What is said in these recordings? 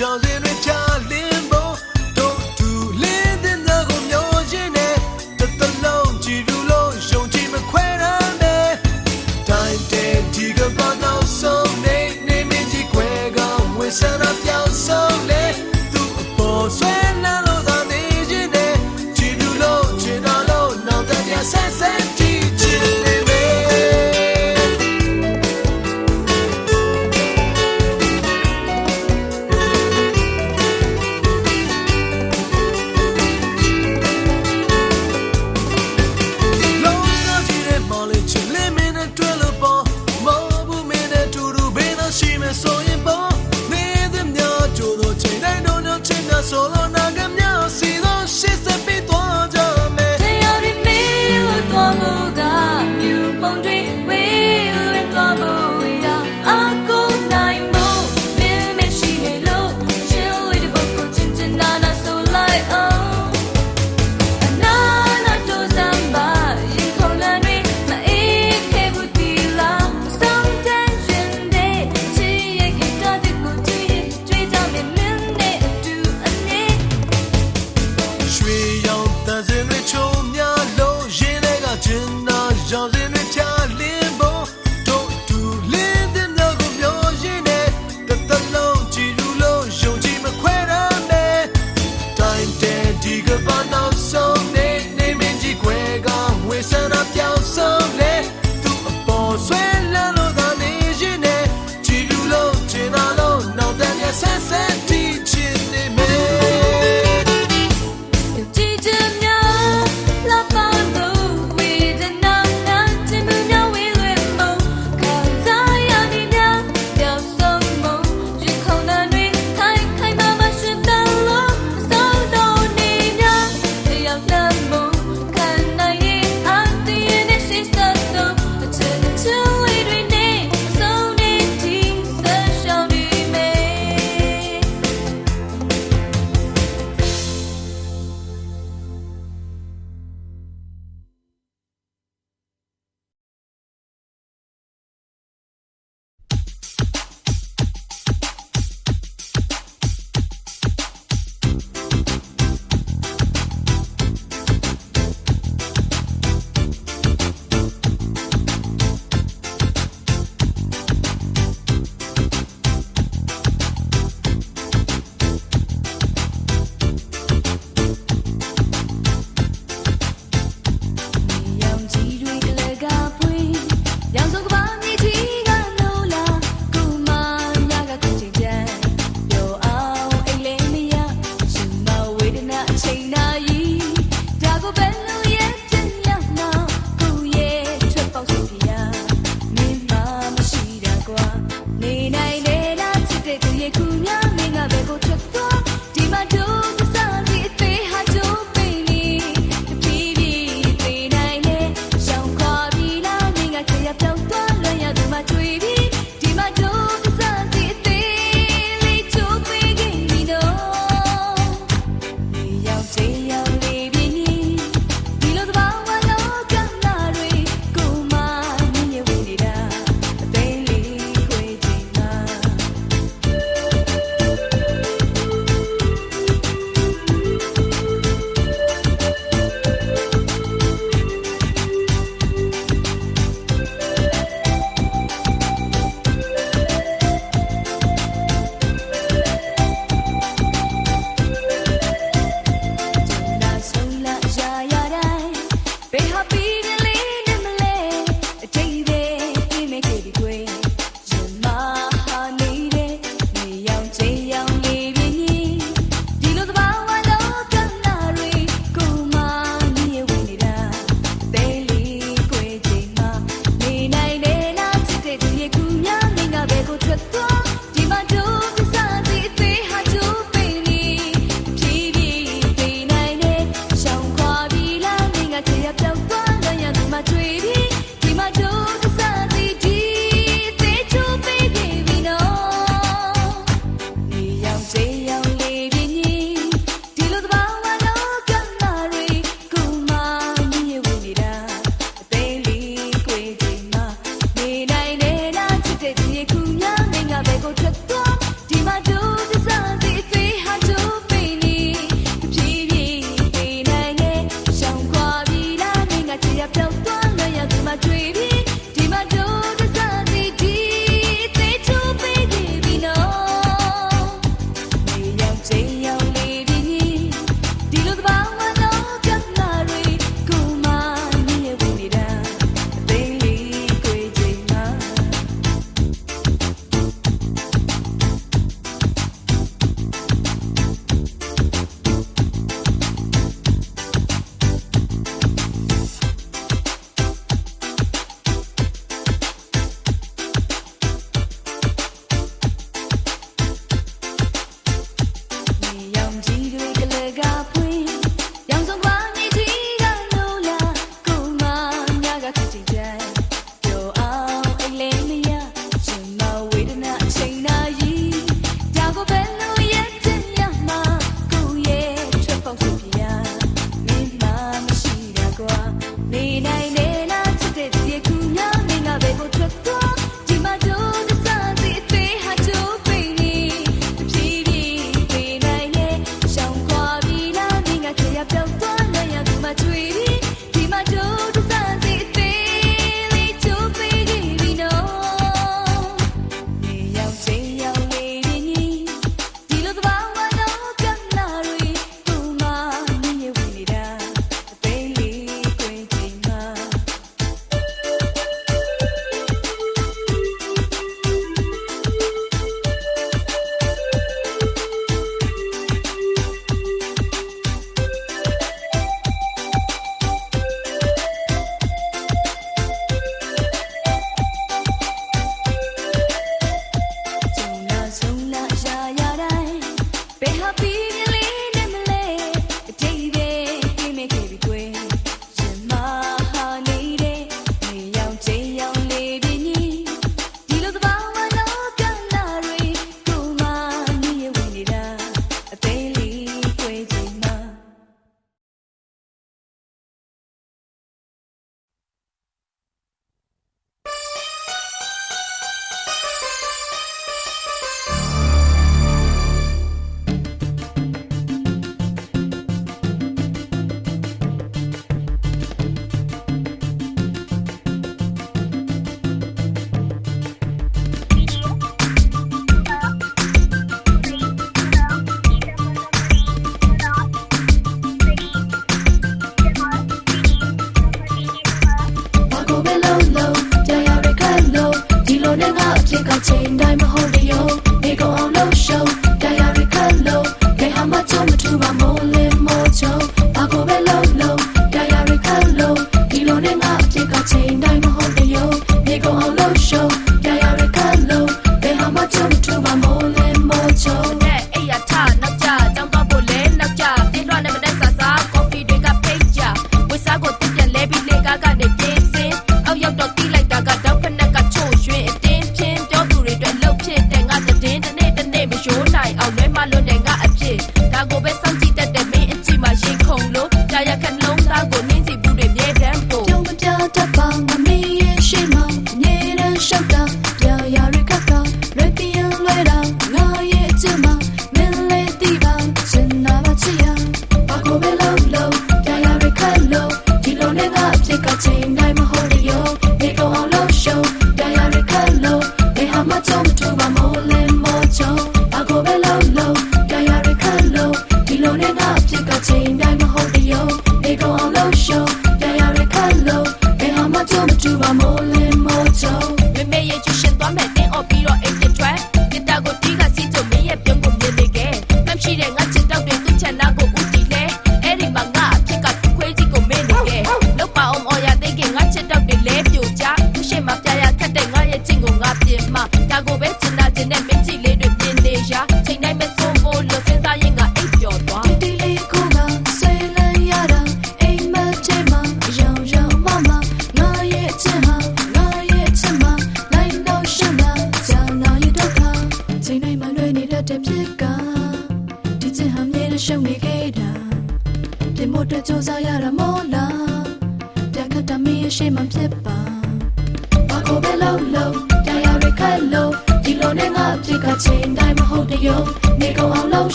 ရောင်စင်တွေချလင်းဖို့တို့တူလင်းတဲ့ငါကိုမျောခြင်းနဲ့တစ်သလုံးကြည်လူလို့ယုံကြည်မခွဲရနဲ့တိုင်းတဲ့ဒီကဘာနောက်ဆုံးနေမင်းကြီးခွဲကဝေဆန္ဒပြောင်းဆုံးလေသူ့အပေါ်ဆွဲလန်းလို့သာနေခြင်းနဲ့ကြည်လူလို့ချင်တော်လို့နောက်တဲ့ရဆက်ဆက်တီးခြင်းနေမေဆိုရင်ပေါ်နေတဲ့မြောက်ကျိုးတို့ချိန်တိုင်းတို့ညချင်းများဆိုလို့နာကမြောက်စီတော့ရှစ်စပီသွားကြမယ်တရားရမေးလို့သွားဖို့ကမြူပုံတွေဝေးလို့သွားဖို့ရအကူနိုင်မို့မင်းမရှိနေလို့ချစ်လေးတဲ့ပုဂ္ဂိုလ်ချင်းချင်းနာနာဆိုလိုက်အောင်အနာနာတို့စမ်းပါရင်ခုန်လန်းတွေမအေးခဲဘူးတီလာဆုံးတဲ့ရှင်တဲ့ချစ်ရဲ့ဂီတတွေကိုတွေ့ကြမယ်မင်းနဲ့အတူအနေရွှေရောင်တန်စင်တွေချုံများလို့ရင်းတွေကကျင်းနာရောင်စင်တွေချလင်းဖို့တို့တူလင်းတဲ့မြောက်ကိုမျောရင်းနဲ့တစ်သလုံးကြည်လူလို့ယုံကြည်မခွဲရနဲ့တိုင်းတဲ့ဒီကဘာနောက်ဆုံးနေမင်းကြီးခွဲကဝေဆန္ဒပြောင်းဆုံးလေသူ့အပေါ်ဆွဲလန်းလို့သာနေရင်းနဲ့ကြည်လူလို့ချင်တော်လို့နောက်တဲ့ရဆက်ဆက်တီးခြင်းနေမေ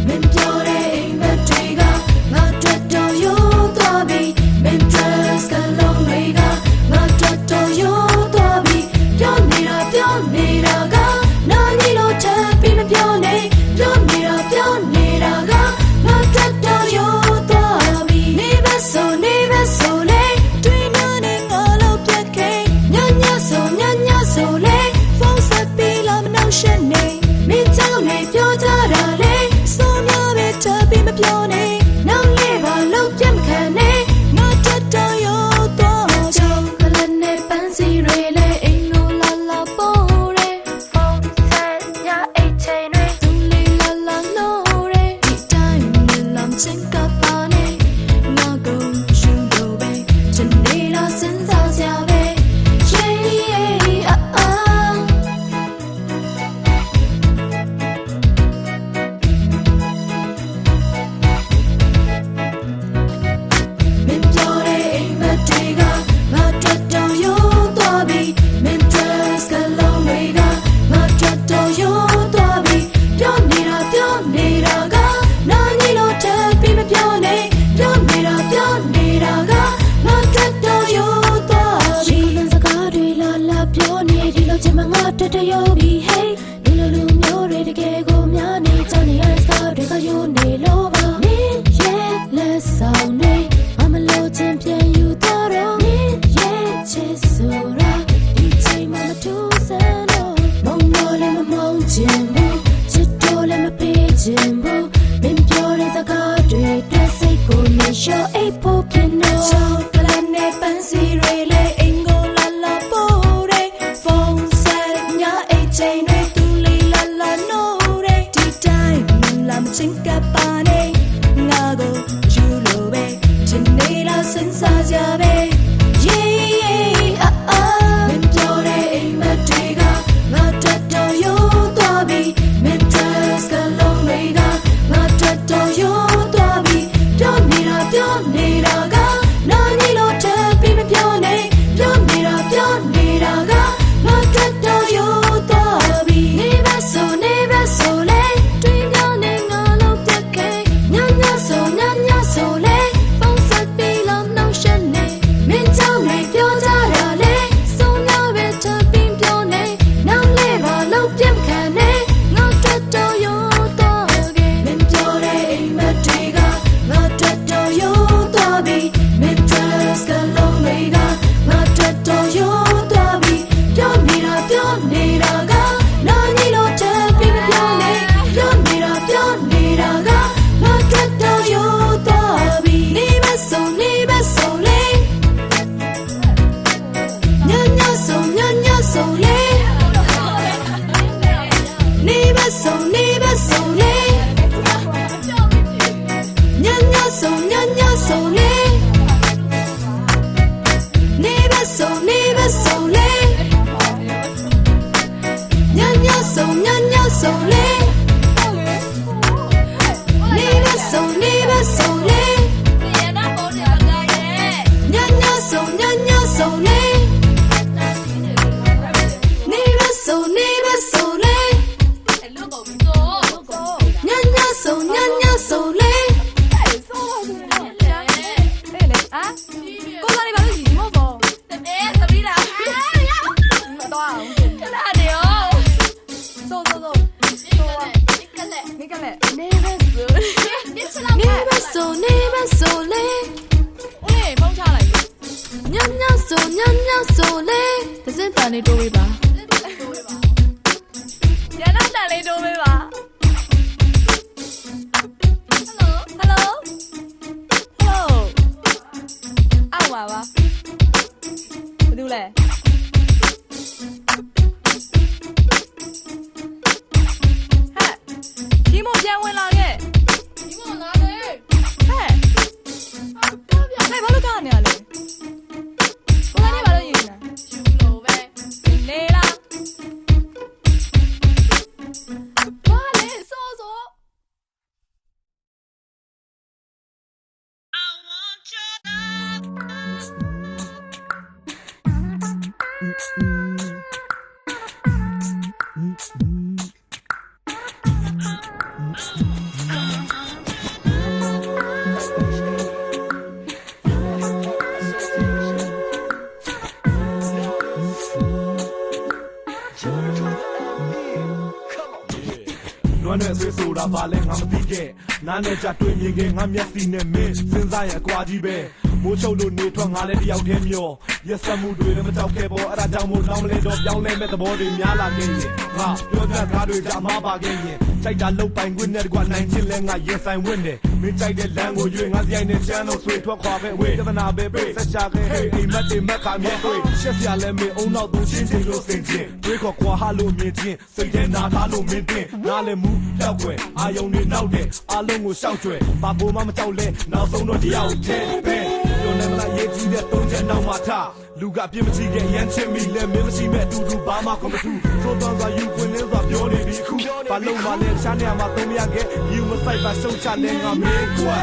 မင်း လို့ချင်မှငါတက်တရုပ်ပြီး hey လူမျိုးတွေတကယ်ကိုများနေကြနေရစကားတွေကယူနေလို့ပါမင်းရဲ့လက်ဆောင်တွေအမလို့ချင်ပြန်ယူတော့မင်းရဲ့ချစ်ဆိုတာဒီချိန်မှမထူးဆန်းတော့မုံတော့လည်းမမုံချင်ဘူးချစ်တော့လည်းမပေးချင်ဘူးမင်းပြောတဲ့စကားတွေတက်စိတ်ကိုနေလျှော့အိပ်ဖို့ဖြစ်တော့ချောင်းကလေးနဲ့ပန်းစီတွေလည်းအင်္ဂိုလာလာပို့တဲ့ဖုန်းဆက်ညအိတ်ချိန်တွေသူလေးလာလာနိုးတဲ့ဒီတိုင်းလာမချင်းကပါနေငါကိုယူလို့ပဲဒီနေ့လာစင်စားကြပဲ yeah ah ah မင်းပြောတဲ့အိမ်မက်တွေကငါတက်တော့ရိုးသွားပြီမင်းတက်စကလုံးတွေကငါတက်တော့ရိုးသွားပြီပြောနေတာကနားကြီးလို့ထပ်ပြီးမပြောနေပြောနေတာကငါတက်တော့ရိုးသွားပြီနေပါဆိုလေတွင်ပြောနေငါလို့ပြက်ခဲညဆိုလေဖုန်းဆက်ပြီးလောက်နှောက်ရှက်နေမင်းကြောင့်လည်းပြောကြတာလေဆုံးများပဲထပ်ပြီးပြောနေနောက်လေပါလို့ပြက်ခံနေငါတက်တော့ရိုးသွားခဲ့မင်းပြောတဲ့အိမ်မက်တွေကငါတက်တော့ရိုးသွားပြီမင်းတက်စကလုံးတွေကငါတက်တော့ရိုးသွားပြီပြောနေတာကနားကြီးလို့ထပ်ပြီးမပြောနေပြောနေတာကငါတက်တော့ရိုးသွားပြီနေပါဆိုလေညဆိုလေနေပါဆိုညဆိုလေနေပါဆိုလေနေပါဆိုလေတစင်တန်လေးတိုးပေးပါရန်တော့တန်လေးတိုးပေးပါဟယ်လိုအောက်ပါဘာလို့လဲဒီမို့ပြန်ဝင်လာခဲ့ဒီမို့လာတယ်ဟဲ့ဘာလို့ကနေရလဲဘာလဲဘာလို့ယူနေယူလို့ပဲနေလားဘာလဲစောလွမ်းနဲ့ဆွေးဆိုတာဘာလဲငါမသိခဲ့နားနဲ့ကြတွေ့မြင်ခဲ့ငါမျက်စိနဲ့မင်းစဉ်းစားရအကွာကြီးပဲမိုးချုပ်လို့နေထွက်ငါလည်းတယောက်တည်းမျောရက်စက်မှုတွေလည်းမကြောက်ခဲ့ပေါ်အဲ့ဒါကြောင့်မို့နောင်မလဲတော့ပြောင်းလဲမဲ့သဘောတွေများလာခဲ့ရင်ငါပြောတတ်ကားတွေကြမှားပါခဲ့ရင်ကြိုက်တာလုတ်ပိုင်ခွင့်နဲ့တကွာနိုင်ချင်းလဲငါရင်ဆိုင်ဝင်တယ်မင်းကြိုက်တဲ့လမ်းကိုရွေးငါစရိုက်နဲ့ချမ်းတော့ဆွေထွက်ခွာပဲဝေးတမနာပဲပေးဆက်ချခဲ့ဟေးအိမ်မက်တွေမက်ခါမြဲတွေ့ရှက်စရာလဲမင်းအုံနောက်သူချင်းချင်းလို့စင်ချင်းတွေးခေါ်ခွာဟာလို့မြင်ချင်းစိတ်ထဲနာထားလို့မင်းတင်နားလဲမူတောက်ွယ်အာယုံတွေနောက်တယ်အားလုံးကိုရှောက်ကျွဲဘာကိုမှမကြောက်လဲနောက်ဆုံးတော့တယောက်တည်းပဲပြောနေမလားရေးကြည့်တဲ့သုံးချက်နောက်မှထားလူကပြင်းမကြည့်ခဲ့ရမ်းချစ်မိလဲမင်းမရှိမဲ့အတူတူဘာမှမထူးသို့တော်စွာယူခွင့်လင်းစွာပြောနေပြီခုဘာလုံးပါလဲချားနေရမှာသုံးမရခဲ့ယူမဆိုင်ပါရှုံးချလဲငါမင်းကွာ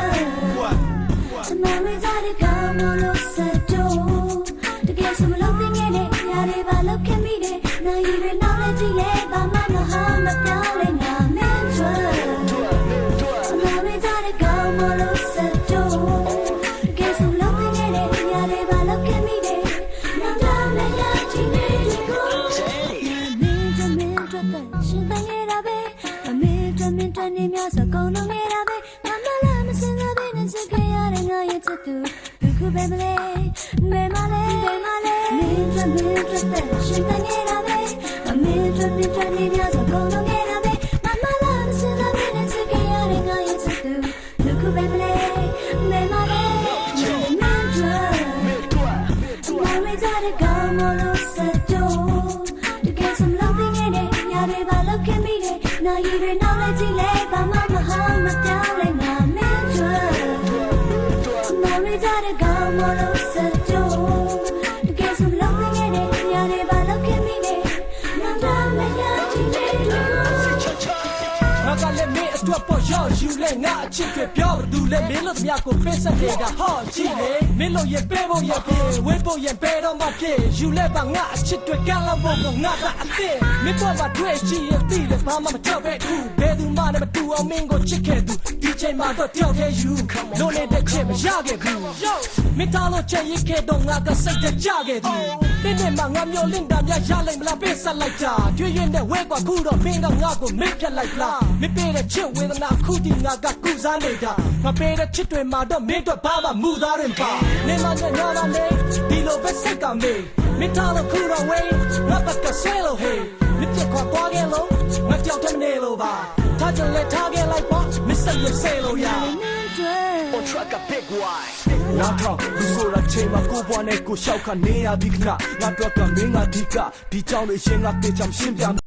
တမန်လေးစားတဲ့ကောင်လို့ဆက်တော့တကယ်စမလို့တင်ခဲ့တဲ့ညတွေပါလောက်ခဲ့မိတယ်နိုင်ရည်နောက်လည်းကြည့်လဲဘာမှမဟာမပြောင်းလဲငါမင်းချွတ်တမန်လေးစားတဲ့ကောင်လို့ဆက်တော့တကယ်စမလို့တင်ခဲ့တဲ့ညတွေပါလောက်ခဲ့မိတယ်နောက်တော့လည်းကြည့်နေတယ်ကို ရှင်တန်ခဲ့တာပဲအမေတို့ပြပြနေများဆိုကုန်လုံးခဲ့တာပဲမမလာမစလာမင်းစကေရတဲ့ငါရဲ့ချစ်သူလူခုပဲမလဲမဲမလေးမန်ဒရာနာမည်ကြတဲ့ကောင်မလို့စတော့တကယ်စမလို့ပြနေတယ်ညာတွေပါလောက်ခင်မိတယ်နာရီတွေနောက်လိုက်ကြည့်လဲဘာမှမဟောင်းမပြောင်းလဲငါမန်ဒရာနာမည်ကြတဲ့ကောင်မလို့စတော့တကယ်စမလို့ပြနေတယ်ညာတွေပါလောက်ခင်မိတယ်နာမည်ရကြည့်တယ်ငါကလည်းမင်းအတွက်ပေါ်ရောက်ယူလဲငါအချစ်တွေပြောသူလဲမင်းလို့သမျှကိုဖိတ်ဆက်နေတာဟောကြည့်လေမင်းလို့ရင်ပေးဖို့ရပြေဝေးဖို့ရင်ဘယ်တော့မှဖြစ်ယူလဲပါငါအချစ်တွေကလောက်ဖို့ကငါကအသစ်မင်းပေါ်မှာတွေ့ကြည့်ရင်သိတယ်ဘာမှမကြောက်ပဲခုဘယ်သူမှလည်းမတူအောင်မင်းကိုချစ်ခဲ့သူဒီချိန်မှာတော့တယောက်တည်းယူလို့နေတဲ့ချစ်မရခဲ့ဘူးမင်းသားလို့ချက်ရခဲ့တော့ငါကစိတ်တကြခဲ့သူတင်းနဲ့မှငါမျိုးလင့်တာများရလိုက်မလားပေးဆက်လိုက်တာကျွေးရင်နဲ့ဝဲကွာခုတော့မင်းကငါကိုမင်းဖြတ်လိုက်လားမင်းပေးတဲ့ချစ်ဝေဒနာခုဒီငါကကုစားနေတာငါပေးတဲ့ချစ်တွေမှာတော့မင်းတို့ဘာမှမူသားရင်ပါနေမနဲ့နာနာနေဒီလိုပဲစိတ်ကမေးမင်းသားလို့ခုတော့ဝေးငါဘက်ကဆဲလို့ဟေးမင်းပြတ်ခွာသွားခဲ့လို့ငါကြောက်တယ်နေလို့ပါထားကြလဲထားခဲ့လိုက်ပါမစ်ဆက်ရဆဲလို့ရ On track a big wide ငါတော့လူဆိုတာချိန်မှာကိုဘွားနဲ့ကိုရှောက်ခနေရပြီခဏငါတော့ကမင်းငါဒီကဒီကြောင့်လေရှင်ငါတေချမ်းရှင်းပြ